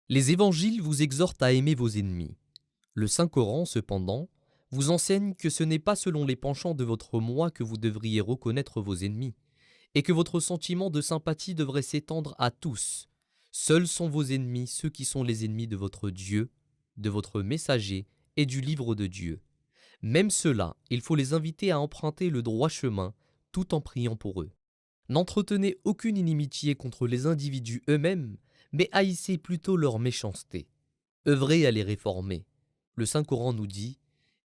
Les évangiles vous exhortent à aimer vos ennemis. Le Saint-Coran, cependant, vous enseigne que ce n'est pas selon les penchants de votre moi que vous devriez reconnaître vos ennemis, et que votre sentiment de sympathie devrait s'étendre à tous. Seuls sont vos ennemis ceux qui sont les ennemis de votre Dieu, de votre messager et du livre de Dieu. Même ceux-là, il faut les inviter à emprunter le droit chemin, tout en priant pour eux. N'entretenez aucune inimitié contre les individus eux-mêmes, mais haïssez plutôt leur méchanceté. Œuvrez à les réformer. Le Saint-Coran nous dit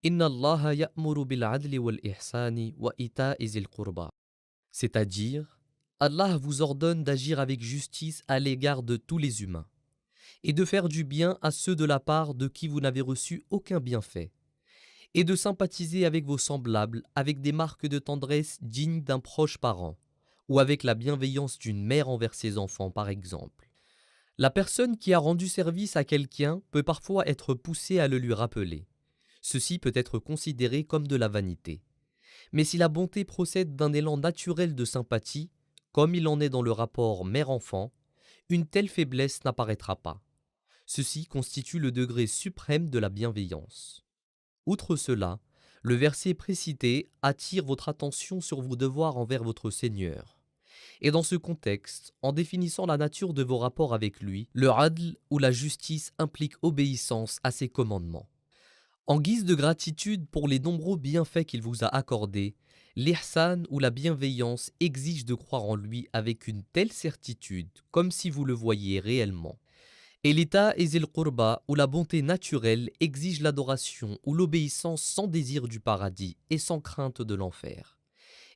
Inna Allaha ya'muru bil adli wal ihsani wa ita'i zil qurba. C'est-à-dire, Allah vous ordonne d'agir avec justice à l'égard de tous les humains, et de faire du bien à ceux de la part de qui vous n'avez reçu aucun bienfait, et de sympathiser avec vos semblables avec des marques de tendresse dignes d'un proche parent, ou avec la bienveillance d'une mère envers ses enfants par exemple. La personne qui a rendu service à quelqu'un peut parfois être poussée à le lui rappeler. Ceci peut être considéré comme de la vanité. Mais si la bonté procède d'un élan naturel de sympathie, comme il en est dans le rapport mère-enfant, une telle faiblesse n'apparaîtra pas. Ceci constitue le degré suprême de la bienveillance. Outre cela, le verset précité attire votre attention sur vos devoirs envers votre Seigneur. Et dans ce contexte, en définissant la nature de vos rapports avec lui, le adl ou la justice implique obéissance à ses commandements. En guise de gratitude pour les nombreux bienfaits qu'il vous a accordés, l'ihsan ou la bienveillance exige de croire en lui avec une telle certitude, comme si vous le voyiez réellement. Et l'état et zil qurba ou la bonté naturelle exige l'adoration ou l'obéissance sans désir du paradis et sans crainte de l'enfer.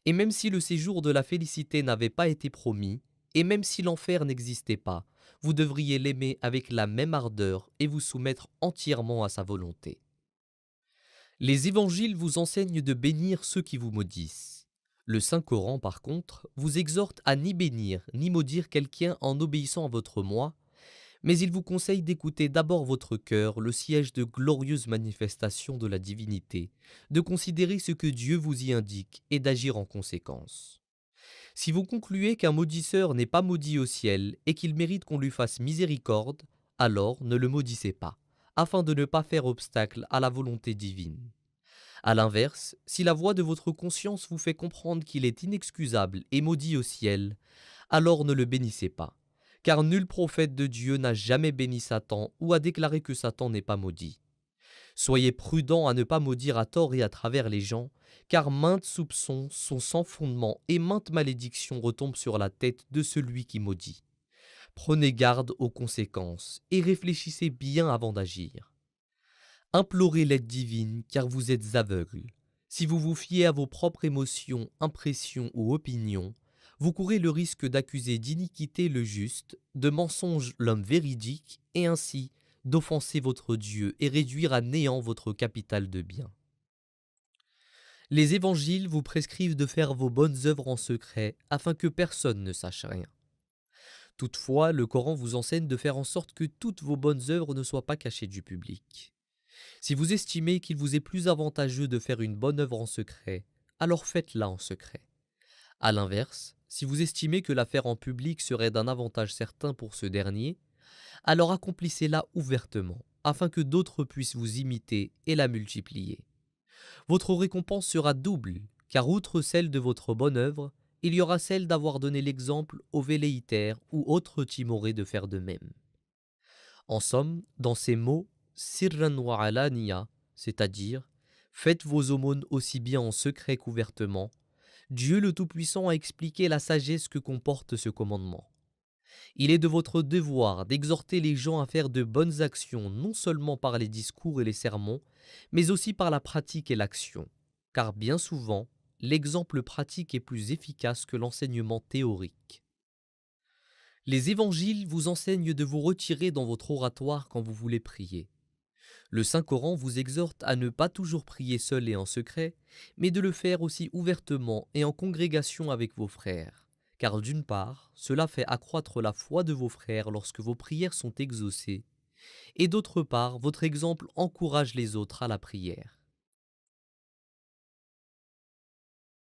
Et même si le séjour de la félicité n'avait pas été promis, et même si l'enfer n'existait pas, vous devriez l'aimer avec la même ardeur et vous soumettre entièrement à sa volonté. Les évangiles vous enseignent de bénir ceux qui vous maudissent. Le Saint-Coran, par contre, vous exhorte à ni bénir ni maudire quelqu'un en obéissant à votre moi, mais il vous conseille d'écouter d'abord votre cœur, le siège de glorieuses manifestations de la divinité, de considérer ce que Dieu vous y indique et d'agir en conséquence. Si vous concluez qu'un maudisseur n'est pas maudit au ciel et qu'il mérite qu'on lui fasse miséricorde, alors ne le maudissez pas, afin de ne pas faire obstacle à la volonté divine. À l'inverse, si la voix de votre conscience vous fait comprendre qu'il est inexcusable et maudit au ciel, alors ne le bénissez pas, car nul prophète de Dieu n'a jamais béni Satan ou a déclaré que Satan n'est pas maudit. Soyez prudents à ne pas maudire à tort et à travers les gens, car maintes soupçons sont sans fondement et maintes malédictions retombent sur la tête de celui qui maudit. Prenez garde aux conséquences et réfléchissez bien avant d'agir. Implorez l'aide divine car vous êtes aveugles. Si vous vous fiez à vos propres émotions, impressions ou opinions, vous courez le risque d'accuser d'iniquité le juste, de mensonge l'homme véridique, et ainsi d'offenser votre Dieu et réduire à néant votre capital de biens. Les évangiles vous prescrivent de faire vos bonnes œuvres en secret afin que personne ne sache rien. Toutefois, le Coran vous enseigne de faire en sorte que toutes vos bonnes œuvres ne soient pas cachées du public. Si vous estimez qu'il vous est plus avantageux de faire une bonne œuvre en secret, alors faites-la en secret. À l'inverse, si vous estimez que la faire en public serait d'un avantage certain pour ce dernier, alors accomplissez-la ouvertement, afin que d'autres puissent vous imiter et la multiplier. Votre récompense sera double, car outre celle de votre bonne œuvre, il y aura celle d'avoir donné l'exemple aux velléitaires ou autres timorés de faire de même. En somme, dans ces mots, sirran wa alaniya, c'est-à-dire faites vos aumônes aussi bien en secret qu'ouvertement, Dieu le Tout-Puissant a expliqué la sagesse que comporte ce commandement. Il est de votre devoir d'exhorter les gens à faire de bonnes actions non seulement par les discours et les sermons, mais aussi par la pratique et l'action, car bien souvent, l'exemple pratique est plus efficace que l'enseignement théorique. Les évangiles vous enseignent de vous retirer dans votre oratoire quand vous voulez prier. Le Saint-Coran vous exhorte à ne pas toujours prier seul et en secret, mais de le faire aussi ouvertement et en congrégation avec vos frères. Car d'une part, cela fait accroître la foi de vos frères lorsque vos prières sont exaucées, et d'autre part, votre exemple encourage les autres à la prière.